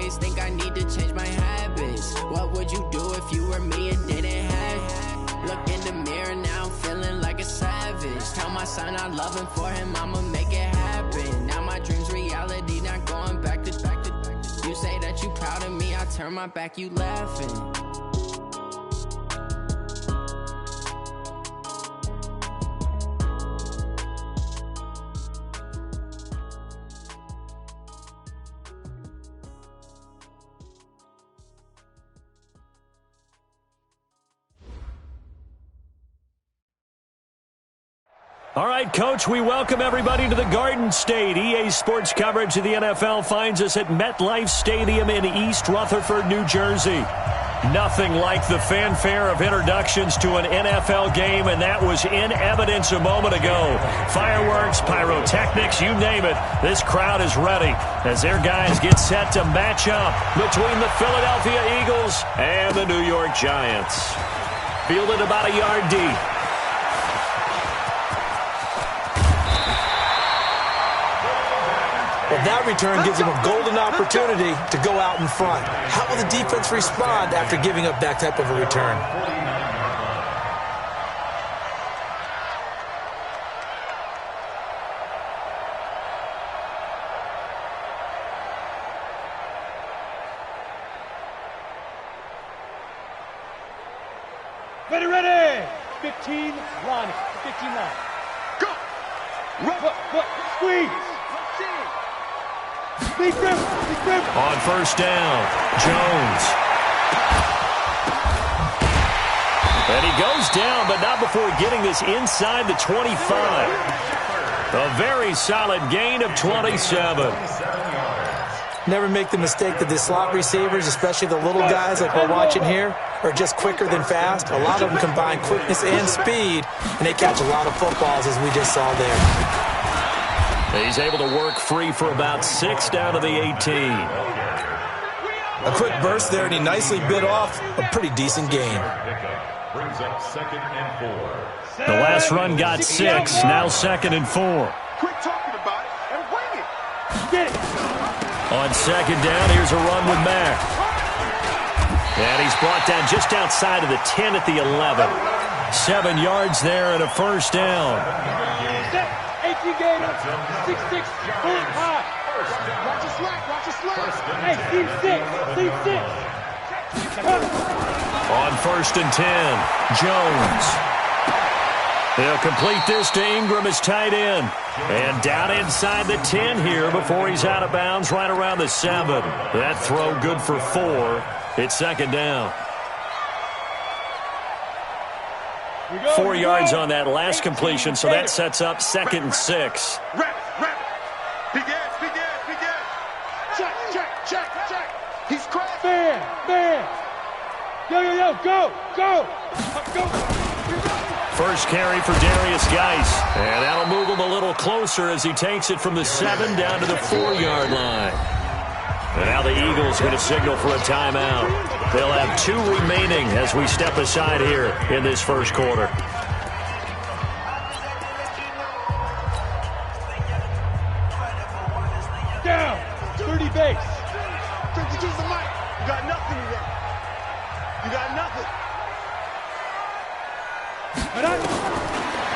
always think I need to change my habits. What would you do if you were me and didn't have it? Look in the mirror now, I'm feeling like a savage. Tell my son I love him, for him I'ma make it happen. Now my dream's reality, not going back to. You say that you proud of me, I turn my back, you laughing. All right, Coach, we welcome everybody to the Garden State. EA Sports coverage of the NFL finds us at MetLife Stadium in East Rutherford, New Jersey. Nothing like the fanfare of introductions to an NFL game, and that was in evidence a moment ago. Fireworks, pyrotechnics, you name it. This crowd is ready as their guys get set to match up between the Philadelphia Eagles and the New York Giants. Fielded about a yard deep. Well, that return gives them a golden opportunity to go out in front. How will the defense respond after giving up that type of a return? Ready. 15 line. 15 line. Go. Run. Squeeze. Big grip. On first down, Jones. And he goes down, but not before getting this inside the 25. A very solid gain of 27. Never make the mistake that the slot receivers, especially the little guys like we're watching here, are just quicker than fast. A lot of them combine quickness and speed, and they catch a lot of footballs, as we just saw there. He's able to work free for about 6 down to the 18. A quick burst there, and he nicely bit off a pretty decent gain. Brings up 2nd and 4. The last run got 6, now 2nd and 4. Quit talking about it and wing it. Get it. On 2nd down, here's a run with Mack. And he's brought down just outside of the 10 at the 11. 7 yards there and a first down. 6-6, full high. Watch your slack. Hey, team 6. On 1st and 10, Jones. They'll complete this to Ingram as tight end. And down inside the 10 here before he's out of bounds right around the 7. That throw good for 4. It's 2nd down. 4 yards on that last completion, so that sets up 2nd and 6. Rap. Big ass. Check. He's cracked. Man. Yo, go. First carry for Darius Geis. And that'll move him a little closer as he takes it from the 7 down to the 4-yard line. And now the Eagles going to signal for a timeout. They'll have 2 remaining as we step aside here in this first quarter. Down. 30 base. Use the mic. You got nothing today. You got nothing.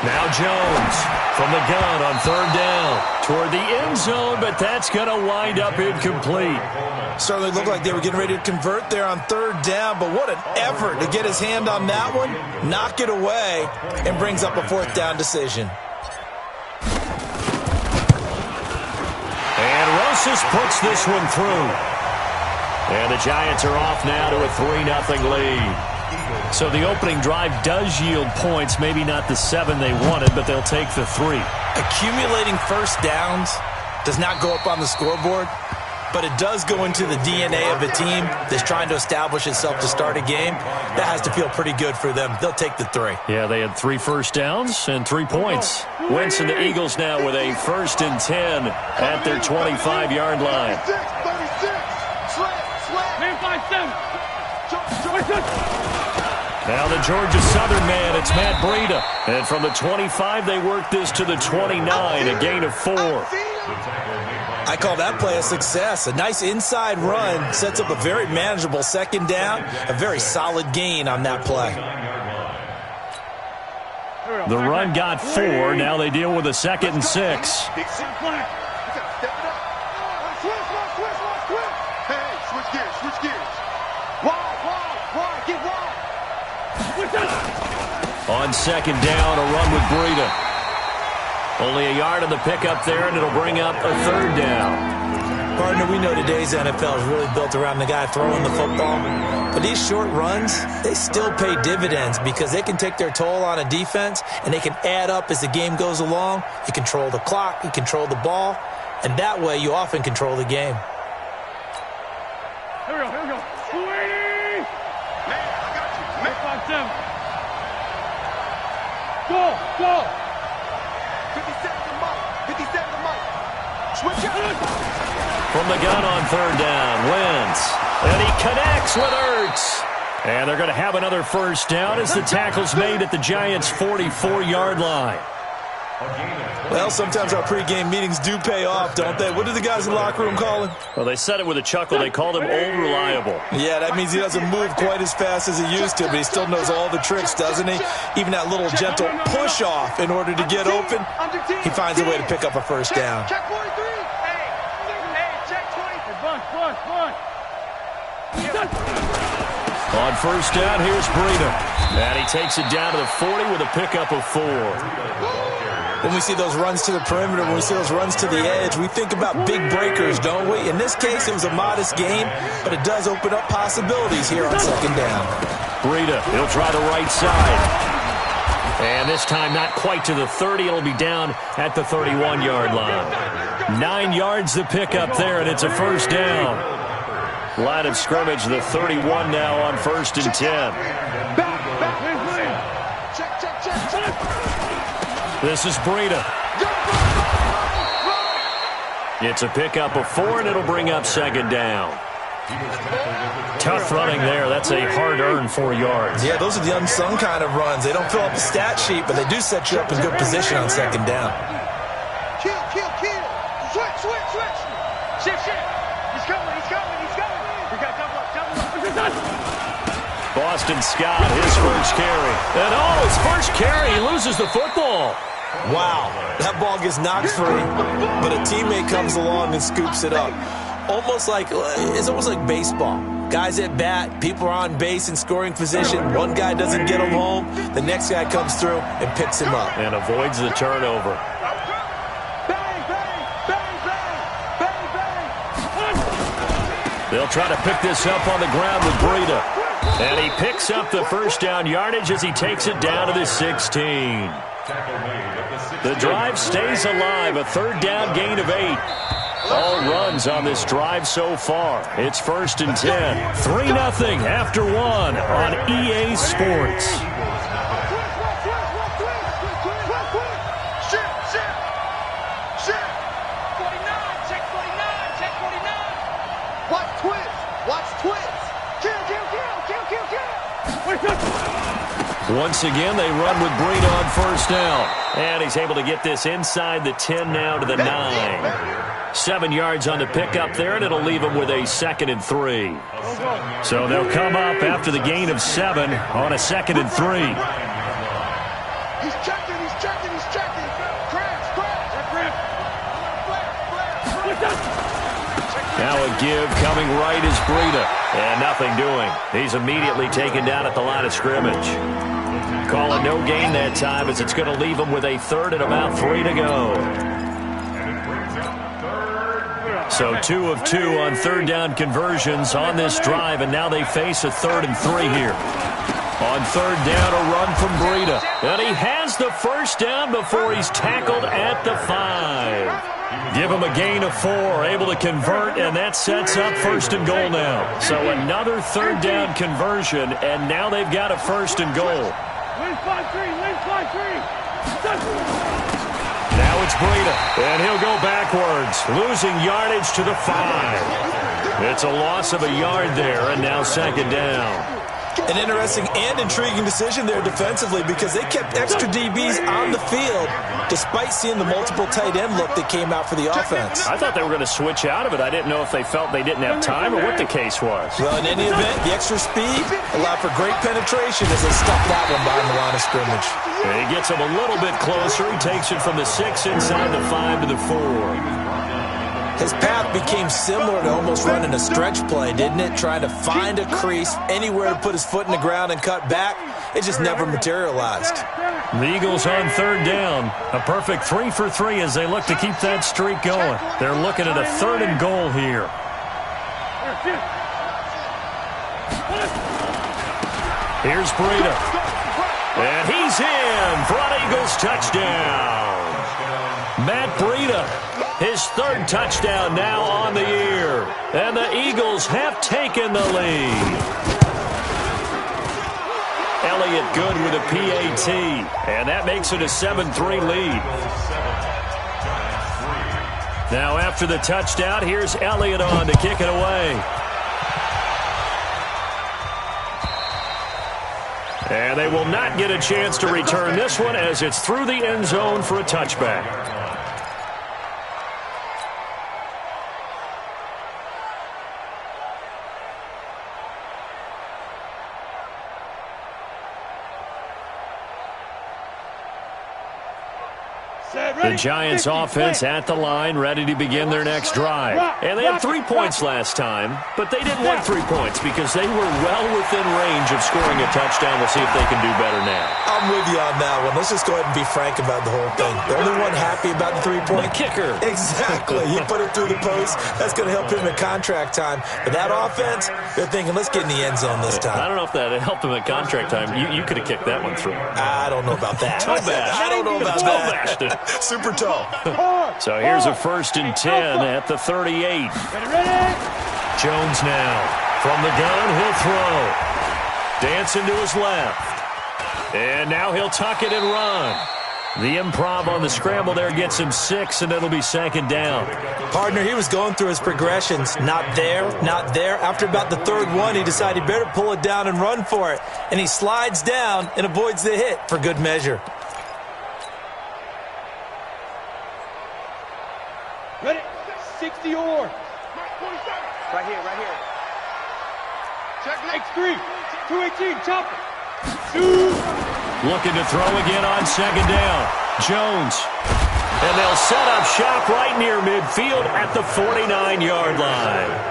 Now Jones from the gun on 3rd down toward the end zone, but that's going to wind up incomplete. Certainly looked like they were getting ready to convert there on 3rd down, but what an effort to get his hand on that one, knock it away, and brings up a 4th down decision. And Rosas puts this one through. And the Giants are off now to a 3-0 lead. So the opening drive does yield points, maybe not the 7 they wanted, but they'll take the 3. Accumulating first downs does not go up on the scoreboard, but it does go into the DNA of a team that's trying to establish itself to start a game. That has to feel pretty good for them. They'll take the 3. Yeah, they had 3 first downs and 3 points. Wentz and the Eagles now with a 1st and 10 at their 25-yard line. 36. Man, 5-7. Now the Georgia Southern man, it's Matt Breida. And from the 25, they work this to the 29, a gain of 4. I call that play a success. A nice inside run sets up a very manageable second down, a very solid gain on that play. The run got 4. Now they deal with a 2nd and 6. On 2nd down, a run with Breida. Only a yard on the pickup there, and it'll bring up a 3rd down. Partner, we know today's NFL is really built around the guy throwing the football. But these short runs, they still pay dividends because they can take their toll on a defense, and they can add up as the game goes along. You control the clock, you control the ball, and that way you often control the game. Here we go. Man, I got you. Man. 5-7. Go. 57 to Mike. 57 to Mike. Switch out. From the gun on 3rd down, Wentz. And he connects with Ertz. And they're going to have another 1st down as the tackle's made at the Giants' 44-yard line. Well, sometimes our pregame meetings do pay off, don't they? What do the guys in the locker room call him? Well, they said it with a chuckle. They called him Old Reliable. Yeah, that means he doesn't move quite as fast as he used to, but he still knows all the tricks, doesn't he? Even that little gentle push-off in order to get open, he finds a way to pick up a 1st down. Check 43. Hey, check 20. Bunch. On 1st down, here's Breida. And he takes it down to the 40 with a pickup of 4. When we see those runs to the perimeter, when we see those runs to the edge, we think about big breakers, don't we? In this case, it was a modest gain, but it does open up possibilities here on 2nd down. Breida, he'll try the right side. And this time not quite to the 30. It'll be down at the 31-yard line. 9 yards the pickup there, and it's a 1st down. Line of scrimmage, the 31 now on 1st and 10. This is Breida. It's a pickup of 4, and it'll bring up 2nd down. Tough running there. That's a hard-earned 4 yards. Yeah, those are the unsung kind of runs. They don't fill up the stat sheet, but they do set you up in good position on 2nd down. Kill. Switch. Shift. He's coming. We got double up. Boston Scott, his first carry. And his first carry, he loses the football. Wow, that ball gets knocked free, but a teammate comes along and scoops it up. It's almost like baseball. Guys at bat, people are on base in scoring position. One guy doesn't get him home, the next guy comes through and picks him up. And avoids the turnover. They'll try to pick this up on the ground with Breida. And he picks up the 1st down yardage as he takes it down to the 16. The drive stays alive, a 3rd down gain of 8. All runs on this drive so far. It's 1st and 10. 3-0 after 1 on EA Sports. Once again, they run with Breida on 1st down. And he's able to get this inside the 10 now to the 9. 7 yards on the pickup there, and it'll leave him with a 2nd and 3. So they'll come up after the gain of 7 on a 2nd and 3. He's checking. Now a give coming right is Breida. And nothing doing. He's immediately taken down at the line of scrimmage. Call it no gain that time as it's going to leave him with a 3rd and about 3 to go. So 2 of 2 on 3rd down conversions on this drive, and now they face a 3rd and 3 here. On 3rd down, a run from Breida. And he has the 1st down before he's tackled at the 5. Give him a gain of 4, able to convert, and that sets up 1st and goal now. So another 3rd down conversion, and now they've got a 1st and goal. Now it's Breida, and he'll go backwards, losing yardage to the 5. It's a loss of a yard there, and now 2nd down. An interesting and intriguing decision there defensively because they kept extra DBs on the field despite seeing the multiple tight end look that came out for the offense. I thought they were going to switch out of it. I didn't know if they felt they didn't have time or what the case was. Well, in any event, the extra speed allowed for great penetration as they stuffed that one behind the line of scrimmage. And he gets him a little bit closer. He takes it from the 6 inside the 5 to the 4. His path became similar to almost running a stretch play, didn't it? Trying to find a crease, anywhere to put his foot in the ground and cut back. It just never materialized. The Eagles on 3rd down. A perfect 3 for 3 as they look to keep that streak going. They're looking at a 3rd and goal here. Here's Breida. And he's in for an Eagles touchdown. Matt Breida, his 3rd touchdown now on the year. And the Eagles have taken the lead. Elliott good with a PAT. And that makes it a 7-3 lead. Now after the touchdown, here's Elliott on to kick it away. And they will not get a chance to return this one as it's through the end zone for a touchback. The Giants offense at the line, ready to begin their next drive. And they had 3 points last time, but they didn't want 3 points because they were well within range of scoring a touchdown. We'll see if they can do better now. I'm with you on that one. Let's just go ahead and be frank about the whole thing. The only one happy about the 3-point. The kicker. Exactly. He put it through the post. That's going to help him at contract time. But that offense, they're thinking, let's get in the end zone this time. I don't know if that helped him at contract time. You could have kicked that one through. I don't know about that. Toe bash. I don't know about that. Super toe. So here's a 1st and 10 at the 38. Jones now. From the gun, he'll throw. Dancing to his left. And now he'll tuck it and run. The improv on the scramble there gets him 6, and it'll be 2nd down. Partner, he was going through his progressions. Not there, not there. After about the 3rd one, he decided he better pull it down and run for it. And he slides down and avoids the hit for good measure. Ready? 60 or. Right here, right here. Check X3. 218, chopper. Looking to throw again on 2nd down. Jones. And they'll set up shop right near midfield at the 49-yard line.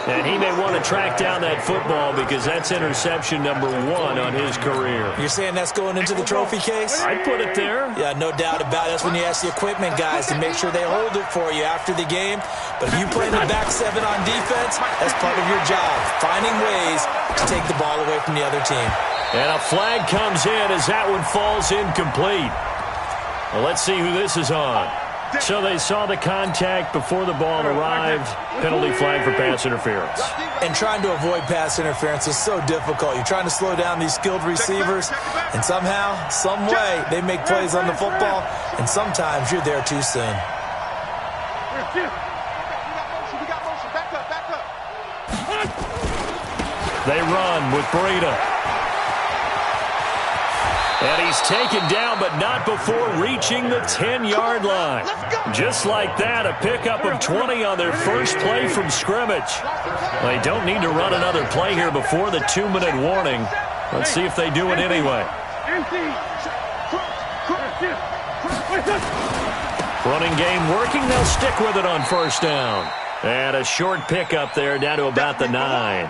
And he may want to track down that football because that's interception number 1 on his career. You're saying that's going into the trophy case? I'd put it there. Yeah, no doubt about it. That's when you ask the equipment guys to make sure they hold it for you after the game. But if you play in the back 7 on defense, that's part of your job, finding ways to take the ball away from the other team. And a flag comes in as that one falls incomplete. Well, let's see who this is on. So they saw the contact before the ball arrived. Penalty flag for pass interference. And trying to avoid pass interference is so difficult. You're trying to slow down these skilled receivers, and somehow, some way, they make plays on the football, and sometimes you're there too soon. They run with Breida. And he's taken down, but not before reaching the 10-yard line. Just like that, a pickup of 20 on their first play from scrimmage. They don't need to run another play here before the 2-minute warning. Let's see if they do it anyway. Running game working. They'll stick with it on 1st down. And a short pickup there down to about the 9.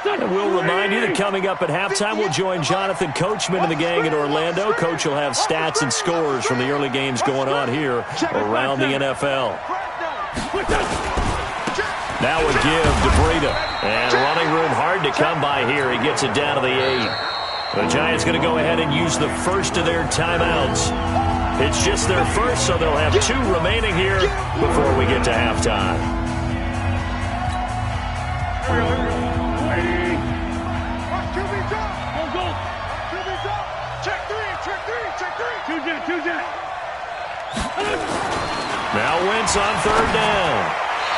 And we'll remind you that coming up at halftime, we'll join Jonathan Coachman and the gang in Orlando. Coach will have stats and scores from the early games going on here around the NFL. Now a give to Breida. And running room hard to come by here. He gets it down to the 8. The Giants going to go ahead and use the first of their timeouts. It's just their first, so they'll have 2 remaining here before we get to halftime. Now Wentz on 3rd down.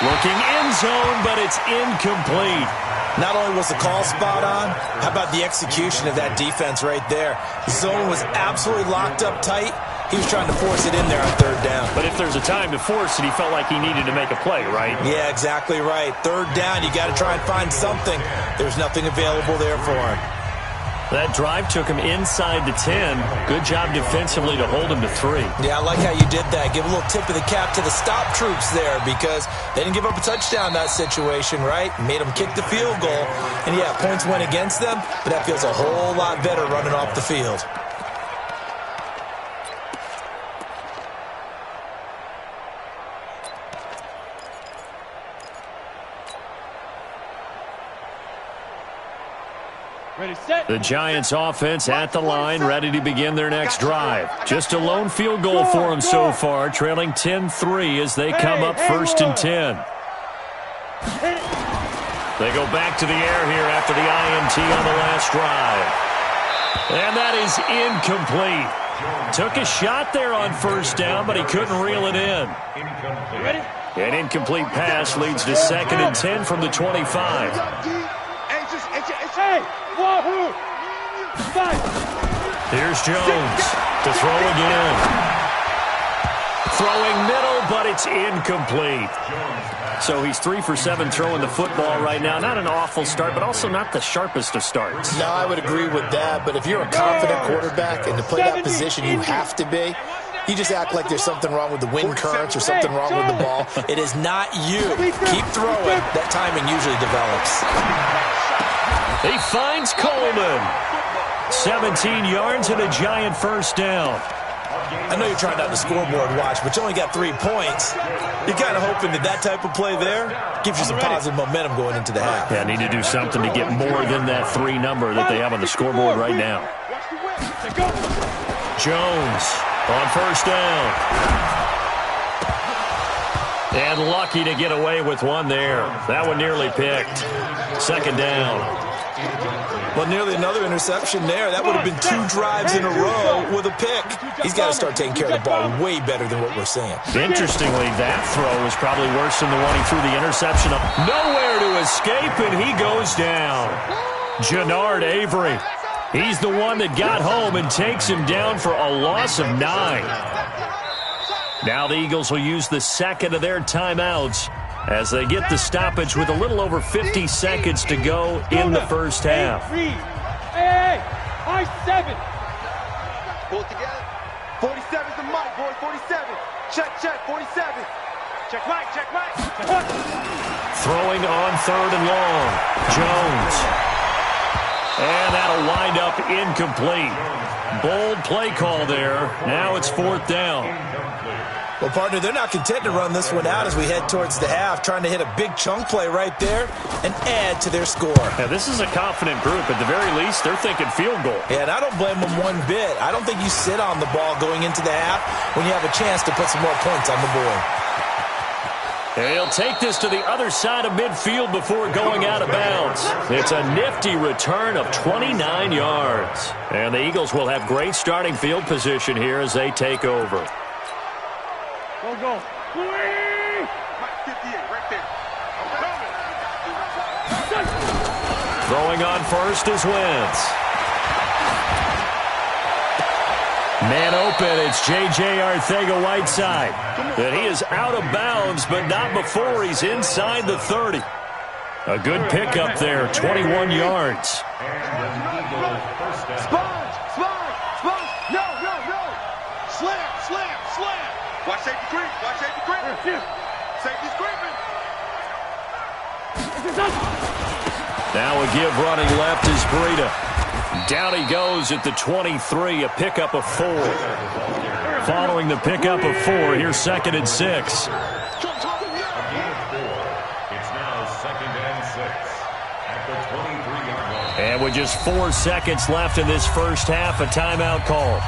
Looking end zone, but it's incomplete. Not only was the call spot on, how about the execution of that defense right there? The zone was absolutely locked up tight. He was trying to force it in there on third down. But if there's a time to force it, he felt like he needed to make a play, right? Yeah, exactly right. Third down, you got to try and find something. There's nothing available there for him. That drive took him inside the 10. Good job defensively to hold him to 3. Yeah, I like how you did that. Give a little tip of the cap to the stop troops there because they didn't give up a touchdown in that situation, right? Made them kick the field goal. And, yeah, points went against them, but that feels a whole lot better running off the field. The Giants offense at the line, ready to begin their next drive. Just a lone field goal for them so far, trailing 10-3 as they come up 1st and 10. They go back to the air here after the INT on the last drive. And that is incomplete. Took a shot there on 1st down, but he couldn't reel it in. An incomplete pass leads to 2nd and 10 from the 25. Here's Jones to throw again. Throwing middle, but it's incomplete. So he's 3 for 7 throwing the football right now. Not an awful start, but also not the sharpest of starts. No, I would agree with that. But if you're a confident quarterback and to play that position you have to be, you just act like there's something wrong with the wind currents or something wrong with the ball. It is not you. Keep throwing. That timing usually develops. He finds Coleman. 17 yards and a Giant 1st down. I know you're trying not to scoreboard watch, but you only got 3 points. You're kind of hoping that type of play there gives you some positive momentum going into the half. Yeah, need to do something to get more than that 3 number that they have on the scoreboard right now. Jones on 1st down. And lucky to get away with one there. That one nearly picked. 2nd down. Well, nearly another interception there. That would have been 2 drives in a row with a pick. He's got to start taking care of the ball way better than what we're seeing. Interestingly, that throw was probably worse than the one he threw the interception up. Nowhere to escape, and he goes down. Jannard Avery. He's the one that got home and takes him down for a loss of 9. Now the Eagles will use the 2nd of their timeouts as they get the stoppage with a little over 50 seconds to go in the 1st half. Hey, I-7. Pull it together. 47's the mic, boy. 47. Check, 47. Check right. Throwing on 3rd and long. Jones. And that'll wind up incomplete. Bold play call there. Now it's 4th down. Well, partner, they're not content to run this one out as we head towards the half, trying to hit a big chunk play right there and add to their score. Yeah, this is a confident group. At the very least, they're thinking field goal. Yeah, and I don't blame them one bit. I don't think you sit on the ball going into the half when you have a chance to put some more points on the board. He'll take this to the other side of midfield before going out of bounds. It's a nifty return of 29 yards. And the Eagles will have great starting field position here as they take over. Go. 58 right there. Throwing on 1st is Wentz. Man open, it's J.J. Arcega-Whiteside. And he is out of bounds, but not before he's inside the 30. A good pickup there, 21 yards. Sponge. No. Slam. Watch safety creep. Safety's creeping. Now a give running left is Breida. Down he goes at the 23, a pickup of 4. Following the pickup of 4, here's 2nd and 6. It's now 2nd and 6 at the 23-yard line. And with just 4 seconds left in this 1st half, a timeout call.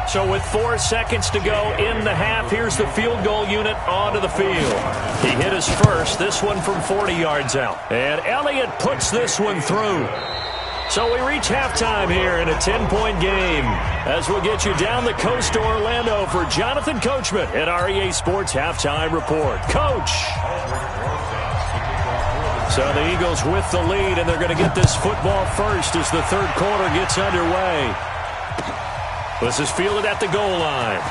So with 4 seconds to go in the half, here's the field goal unit onto the field. He hit his first, this one from 40 yards out. And Elliott puts this one through. So we reach halftime here in a 10-point game as we'll get you down the coast to Orlando for Jonathan Coachman at our EA Sports Halftime Report. Coach! So the Eagles with the lead, and they're going to get this football first as the third quarter gets underway. This is fielded at the goal line.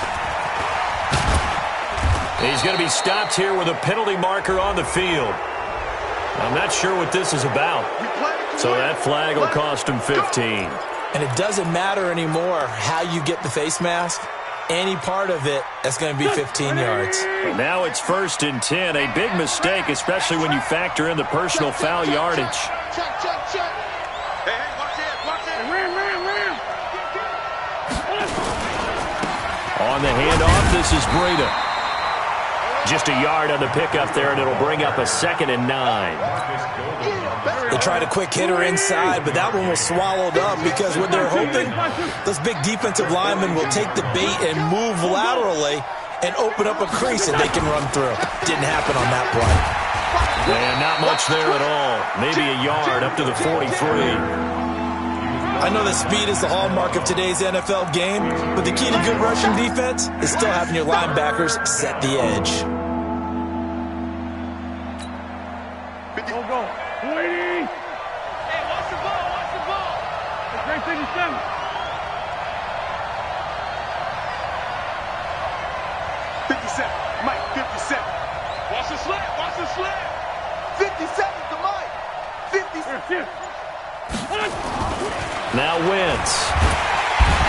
He's going to be stopped here with a penalty marker on the field. I'm not sure what this is about. So that flag will cost him 15. And it doesn't matter anymore how you get the face mask. Any part of it, that's going to be 15 yards. And now it's 1st and 10. A big mistake, especially when you factor in the personal foul yardage. Check. Hey, watch it. Ram. On the handoff, this is Breida. Just a yard on the pickup there, and it'll bring up a 2nd and 9. They tried a quick hitter inside, but that one was swallowed up because what they're hoping, those big defensive linemen will take the bait and move laterally and open up a crease that they can run through. Didn't happen on that play. And not much there at all. Maybe a yard up to the 43. I know that speed is the hallmark of today's NFL game, but the key to good rushing defense is still having your linebackers set the edge. Go. 280. Hey, watch the ball. That's great 57. 57. Mike, 57. Watch the slant. 57 to Mike. 57. Now Wentz.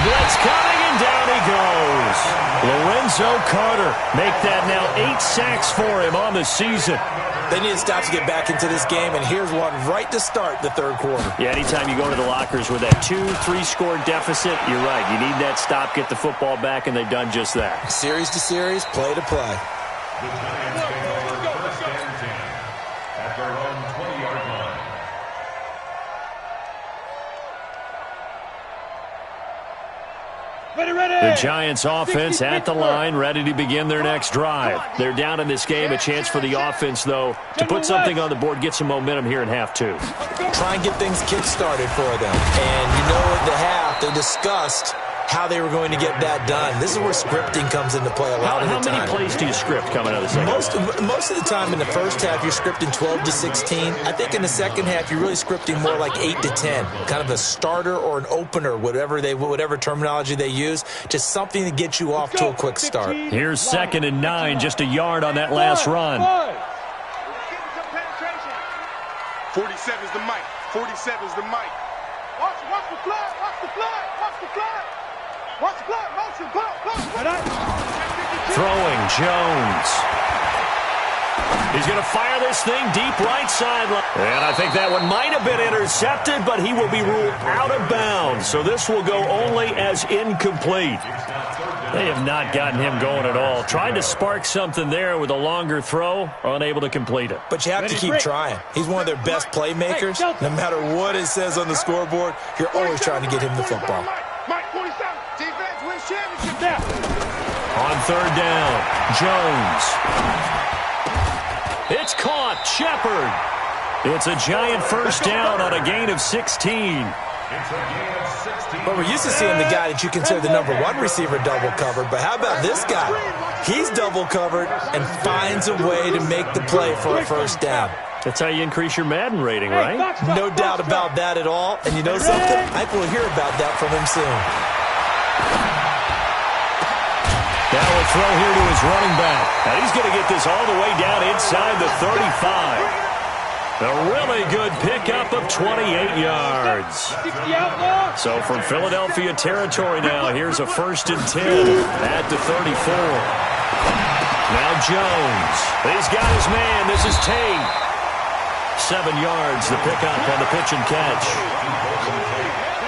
Blitz coming, and down he goes. Lorenzo Carter. Make that now 8 sacks for him on the season. They need to stop to get back into this game, and here's one right to start the third quarter. Yeah, anytime you go to the lockers with that 2-3 score deficit, you're right. You need that stop, get the football back, and they've done just that. Series to series, play to play. The Giants take over 1st and 10 at their own 20-yard line. The Giants offense at the line, ready to begin their next drive. They're down in this game. A chance for the offense, though, to put something on the board, get some momentum here in half 2. Try and get things kick-started for them. And you know at the half, they discussed how they were going to get that done. This is where scripting comes into play a lot of the time. How many plays do you script coming out of the second? Most of the time in the first half, you're scripting 12 to 16. I think in the second half, you're really scripting more like 8 to 10. Kind of a starter or an opener, whatever terminology they use. Just something to get you off to a quick start. Here's 2nd and 9, just a yard on that last run. 47's the mic. 47's the mic. Watch the flag. Motion. Throwing, Jones. He's going to fire this thing deep right sideline. And I think that one might have been intercepted, but he will be ruled out of bounds. So this will go only as incomplete. They have not gotten him going at all. Tried to spark something there with a longer throw, unable to complete it. But you have to keep trying. He's one of their best playmakers. No matter what it says on the scoreboard, you're always trying to get him the football. Mike 47. Defense wins championship now. On 3rd down, Jones. It's caught. Shepard. It's a giant first down on a gain of 16. But we're used to seeing the guy that you consider the number 1 receiver double covered. But how about this guy? He's double covered and finds a way to make the play for a first down. That's how you increase your Madden rating, right? No doubt about that at all. And you know something? I will hear about that from him soon. Now a throw here to his running back. And he's going to get this all the way down inside the 35. A really good pickup of 28 yards. So from Philadelphia territory now, here's a 1st and 10 at the 34. Now Jones. He's got his man. This is Tate. 7 yards, the pickup on the pitch and catch.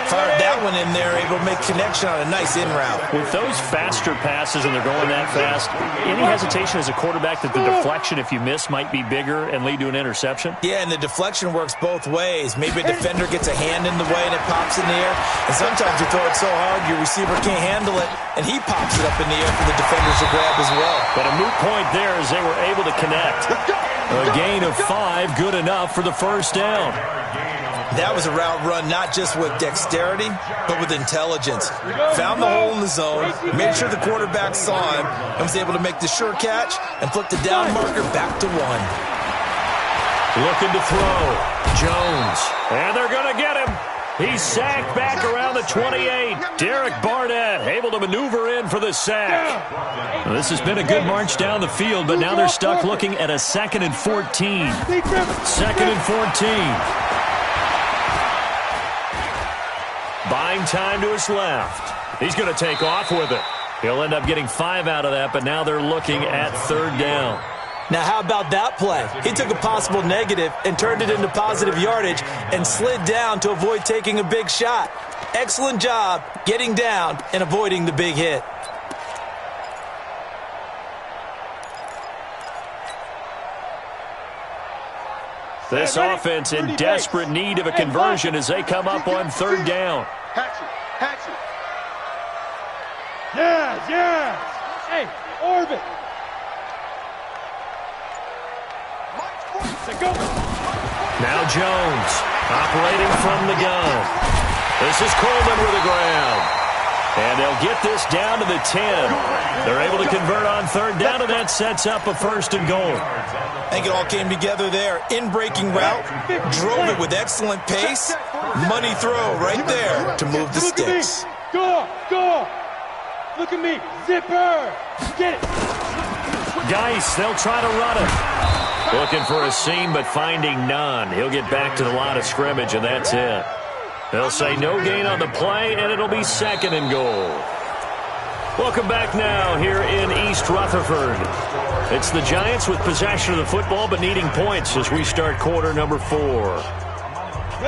Fired that one in there, able to make connection on a nice in route. With those faster passes and they're going that fast, any hesitation as a quarterback that the deflection, if you miss, might be bigger and lead to an interception? Yeah, and the deflection works both ways. Maybe a defender gets a hand in the way and it pops in the air. And sometimes you throw it so hard your receiver can't handle it, and he pops it up in the air for the defenders to grab as well. But a moot point there as they were able to connect. A gain of 5, good enough for the first down. That was a route run not just with dexterity, but with intelligence. Found the hole in the zone, made sure the quarterback saw him, and was able to make the sure catch and flip the down marker back to 1. Looking to throw. Jones. And they're going to get him. He's sacked back around the 28. Derek Barnett able to maneuver in for the sack. Well, this has been a good march down the field, but now they're stuck looking at a 2nd and 14. 2nd and 14. Buying time to his left. He's going to take off with it. He'll end up getting 5 out of that, but now they're looking at 3rd down. Now, how about that play? He took a possible negative and turned it into positive yardage and slid down to avoid taking a big shot. Excellent job getting down and avoiding the big hit. This offense in desperate need of a conversion as they come up on 3rd down. Hatchet. Yes. Hey, orbit. Now Jones operating from the gun. This is Coleman with the ground. And they'll get this down to the 10. They're able to convert on 3rd down, and that sets up a 1st and goal. I think it all came together there. In-breaking route, drove it with excellent pace. Money throw right there to move the sticks. Go. Look at me. Zipper. Get it. Geis, they'll try to run it. Looking for a seam, but finding none. He'll get back to the line of scrimmage, and that's it. They'll say no gain on the play, and it'll be 2nd and goal. Welcome back now here in East Rutherford. It's the Giants with possession of the football, but needing points as we start quarter number 4.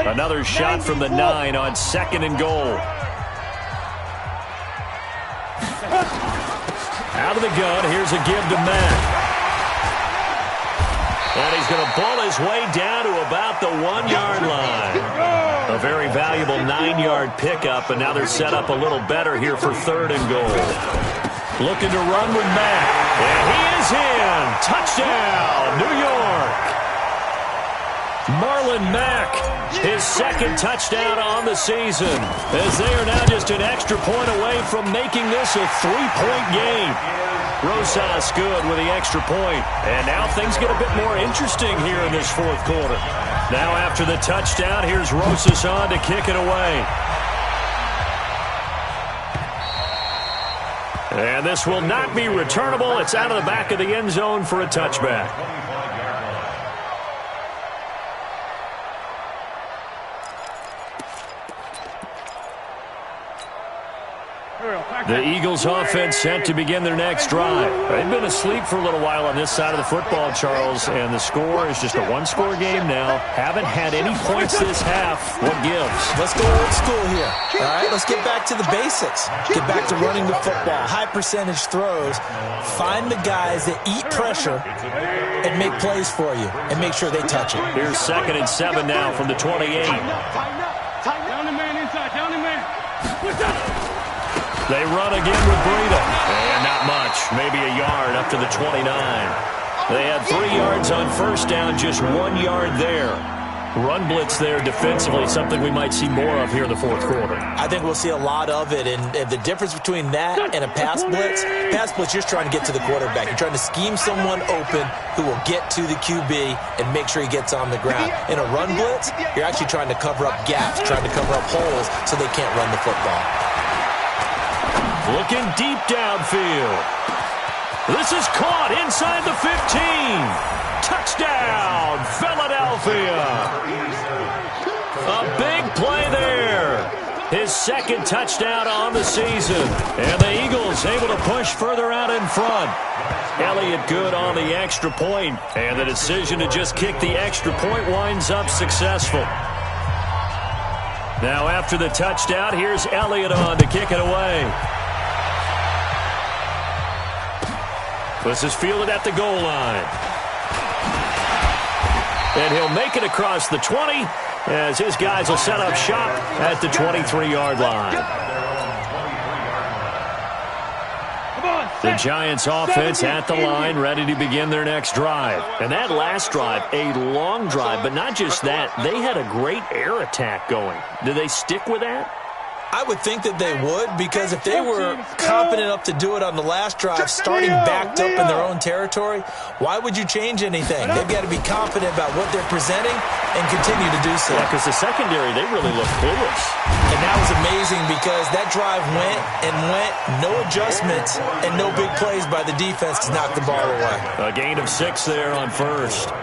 Another shot from the 9 on 2nd and goal. Out of the gun, here's a give to Mack. And he's going to ball his way down to about the 1-yard line. A very valuable 9-yard pickup, and now they're set up a little better here for 3rd and goal. Looking to run with Mack. And he is in. Touchdown, New York. Marlon Mack, his 2nd touchdown on the season, as they are now just an extra point away from making this a 3-point game. Rosas good with the extra point. And now things get a bit more interesting here in this 4th quarter. Now after the touchdown, here's Rosas on to kick it away. And this will not be returnable. It's out of the back of the end zone for a touchback. The Eagles offense set to begin their next drive. They've been asleep for a little while on this side of the football, Charles, and the score is just a 1-score game now. Haven't had any points this half. What gives? Let's go old school here. All right, let's get back to the basics. Get back to running the football, high percentage throws. Find the guys that eat pressure and make plays for you and make sure they touch it. Here's 2nd and 7 now from the 28. Tighten up. Down the man inside. Down the man. What's up? They run again with Breida. And not much. Maybe a yard up to the 29. They had 3 yards on 1st down, just 1 yard there. Run blitz there defensively, something we might see more of here in the 4th quarter. I think we'll see a lot of it, and the difference between that and a pass blitz, you're just trying to get to the quarterback. You're trying to scheme someone open who will get to the QB and make sure he gets on the ground. In a run blitz, you're actually trying to cover up gaps, trying to cover up holes so they can't run the football. Looking deep downfield. This is caught inside the 15. Touchdown, Philadelphia. A big play there. His 2nd touchdown on the season. And the Eagles able to push further out in front. Elliott good on the extra point. And the decision to just kick the extra point winds up successful. Now after the touchdown, here's Elliott on to kick it away. This is fielded at the goal line. And he'll make it across the 20 as his guys will set up shop at the 23-yard line. Come on, The Giants offense at the line, ready to begin their next drive. And that last drive, a long drive, but not just that. They had a great air attack going. Do they stick with that? I would think that they would, because if they were confident enough to do it on the last drive, starting backed up in their own territory, why would you change anything? They've got to be confident about what they're presenting and continue to do so. Yeah, because the secondary, they really look clueless. And that was amazing because that drive went, no adjustments, and no big plays by the defense to knock the ball away. A gain of 6 there on first.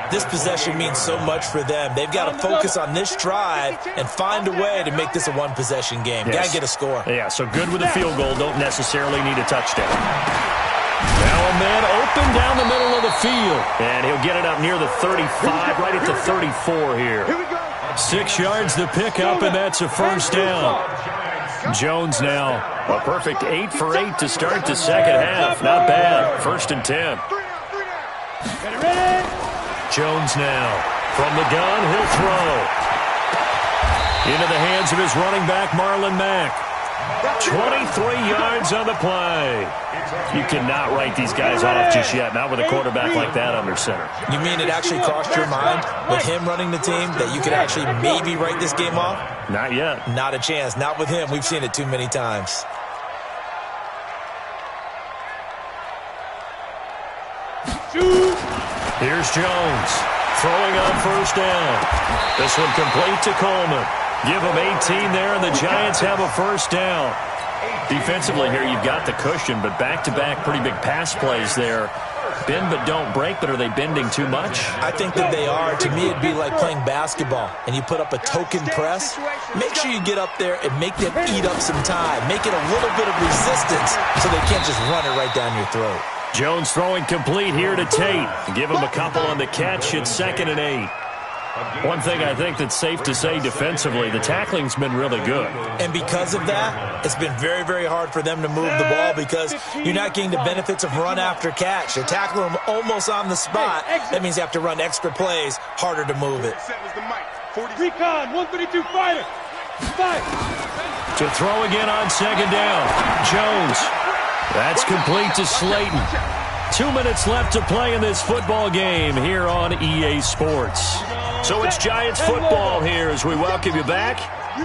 This possession means so much for them. They've got to focus on this drive and find a way to make this a one-possession game. Yes. Got to get a score. Yeah, so good with a field goal. Don't necessarily need a touchdown. Now a man open down the middle of the field. And he'll get it up near the 35, right at the 34 here. 6 yards the pickup, and that's a first down. Jones now a perfect 8 for 8 to start the second half. Not bad. 1st and 10. Jones now from the gun. He'll throw into the hands of his running back, Marlon Mack. 23 yards on the play. You cannot write these guys off just yet, not with a quarterback like that under center. You mean it actually crossed your mind with him running the team that you could actually maybe write this game off? Not yet. Not a chance. Not with him. We've seen it too many times. Here's Jones throwing on first down. This one complete to Coleman. Give him 18 there, and the Giants have a first down. Defensively here, you've got the cushion, but back-to-back pretty big pass plays there. Bend but don't break, but are they bending too much? I think that they are. To me, it'd be like playing basketball, and you put up a token press. Make sure you get up there and make them eat up some time. Make it a little bit of resistance so they can't just run it right down your throat. Jones throwing complete here to Tate. Give him a couple on the catch. It's 2nd and 8. One thing I think that's safe to say defensively, the tackling's been really good. And because of that, it's been very, very hard for them to move the ball because you're not getting the benefits of run after catch. They're tackling them almost on the spot. That means you have to run extra plays, harder to move it. Recon, 132 fighter. To throw again on 2nd down. Jones. That's complete to Slayton. 2 minutes left to play in this football game here on EA Sports. So it's Giants football here as we welcome you back.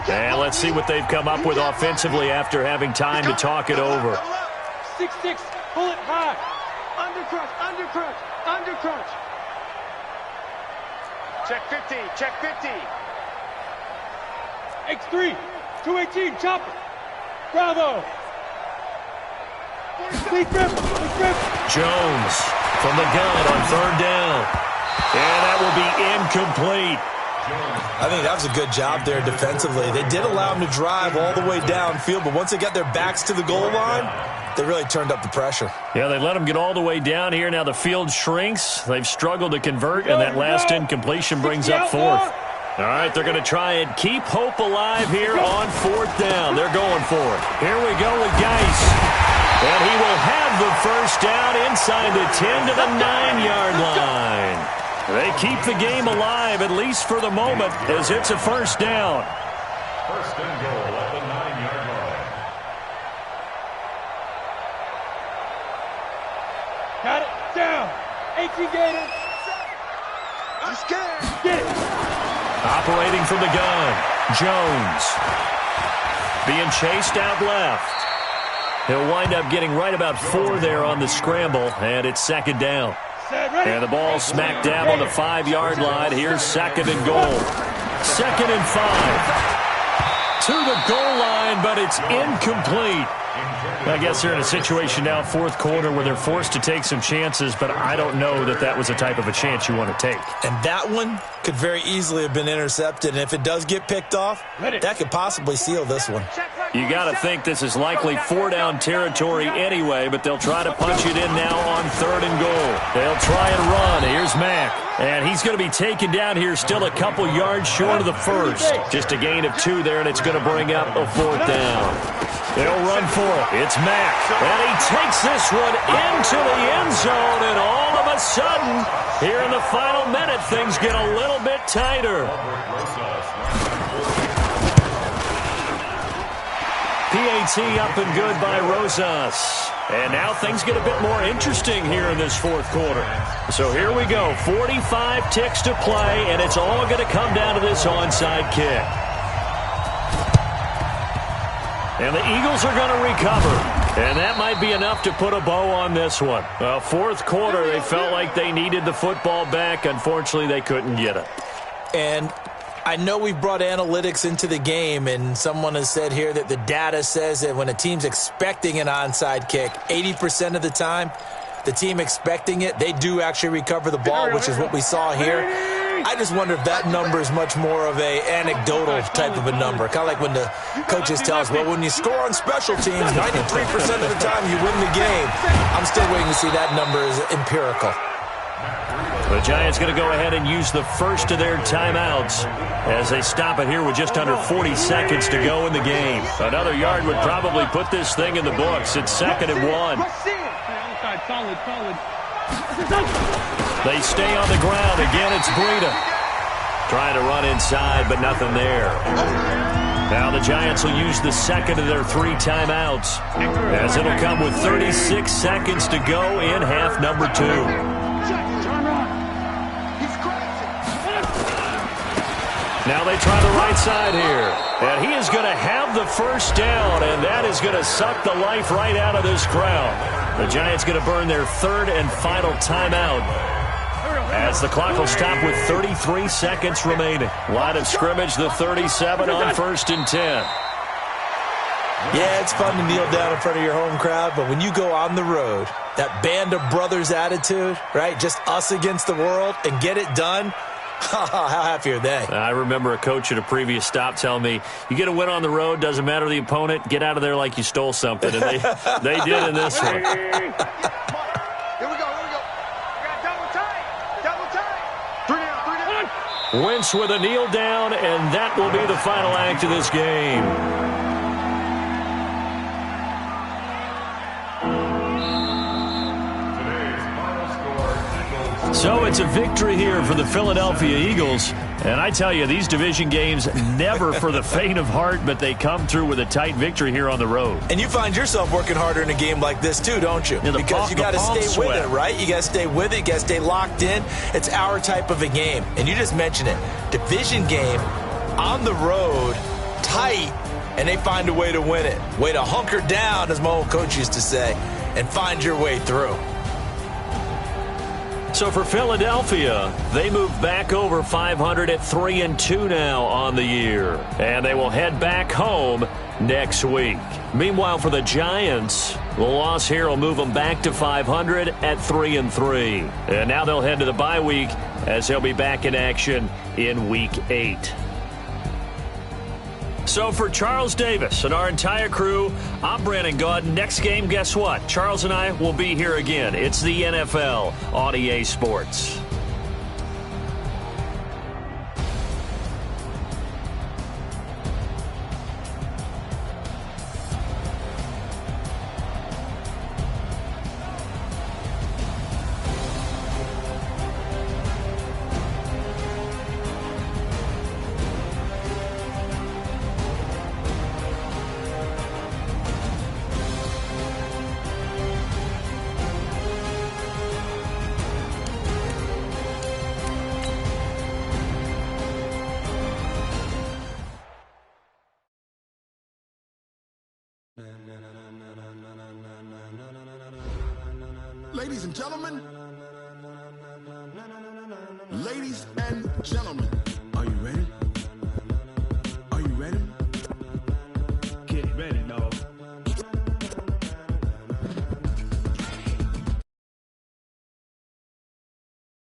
And let's see what they've come up with offensively after having time to talk it over. 6-6, pull it high. Undercrunch, undercrunch, undercrunch. Check 50, check 50. X3, 218, chopper. Bravo. Jones from the gun on 3rd down. And that will be incomplete. I think that was a good job there defensively. They did allow them to drive all the way downfield, but once they got their backs to the goal line, they really turned up the pressure. Yeah, they let them get all the way down here. Now the field shrinks. They've struggled to convert, and that last incompletion brings up 4th. All right, they're going to try and keep hope alive here on 4th down. They're going for it. Here we go with Geis. And he will have the first down inside the 10 to the 9-yard line. They keep the game alive, at least for the moment, as it's a first down. 1st and goal at the 9-yard line. Got it, down. 18 Gator. Just get it. Operating from the gun, Jones. Being chased out left. He'll wind up getting right about 4 there on the scramble, and it's 2nd down. And the ball smack dab on the 5-yard line. Here's 2nd and goal. 2nd and 5. To the goal line, but it's incomplete. I guess they're in a situation now, 4th quarter, where they're forced to take some chances, but I don't know that that was the type of a chance you want to take. And that one could very easily have been intercepted, and if it does get picked off, that could possibly seal this one. You got to think this is likely 4-down territory anyway, but they'll try to punch it in now on 3rd and goal. They'll try and run. Here's Mack. And he's going to be taken down here still a couple yards short of the first. Just a gain of 2 there, and it's going to bring up a 4th down. They'll run for it. It's Mack. And he takes this one into the end zone, and all of a sudden, here in the final minute, things get a little bit tighter. PAT up and good by Rosas. And now things get a bit more interesting here in this fourth quarter. So here we go. 45 ticks to play, and it's all going to come down to this onside kick. And the Eagles are going to recover. And that might be enough to put a bow on this one. Well, fourth quarter, they felt like they needed the football back. Unfortunately, they couldn't get it. And I know we've brought analytics into the game, and someone has said here that the data says that when a team's expecting an onside kick, 80% of the time, the team expecting it, they do actually recover the ball, which is what we saw here. I just wonder if that number is much more of a anecdotal type of a number. Kind of like when the coaches tell us, well, when you score on special teams, 93% of the time you win the game. I'm still waiting to see that number as empirical. The Giants going to go ahead and use the first of their timeouts as they stop it here with just under 40 seconds to go in the game. Another yard would probably put this thing in the books. It's 2nd and 1. Solid. They stay on the ground. Again, it's Breida. Trying to run inside, but nothing there. Now the Giants will use the second of their 3 timeouts, as it'll come with 36 seconds to go in half number 2. Now they try the right side here. And he is going to have the first down, and that is going to suck the life right out of this crowd. The Giants going to burn their 3rd and final timeout as the clock will stop with 33 seconds remaining. Line of scrimmage, the 37 on 1st and 10. Yeah, it's fun to kneel down in front of your home crowd, but when you go on the road, that band of brothers attitude, right, just us against the world, and get it done, how happy are they? I remember a coach at a previous stop telling me, you get a win on the road, doesn't matter the opponent, get out of there like you stole something. And they did in this one. Here we go. Double tight. 3 down. Wentz with a kneel down, and that will be the final act of this game. So it's a victory here for the Philadelphia Eagles. And I tell you, these division games never for the faint of heart, but they come through with a tight victory here on the road. And you find yourself working harder in a game like this too, don't you? Yeah, because you got to stay with it, right? You got to stay with it. You got to stay locked in. It's our type of a game. And you just mentioned it. Division game on the road, tight, and they find a way to win it. Way to hunker down, as my old coach used to say, and find your way through. So for Philadelphia, they move back over 500 at 3-2 now on the year. And they will head back home next week. Meanwhile, for the Giants, the loss here will move them back to 500 at 3-3. And now they'll head to the bye week as they'll be back in action in Week 8. So for Charles Davis and our entire crew, I'm Brandon Gaud. Next game, guess what? Charles and I will be here again. It's the NFL on EA Sports. Ladies and gentlemen,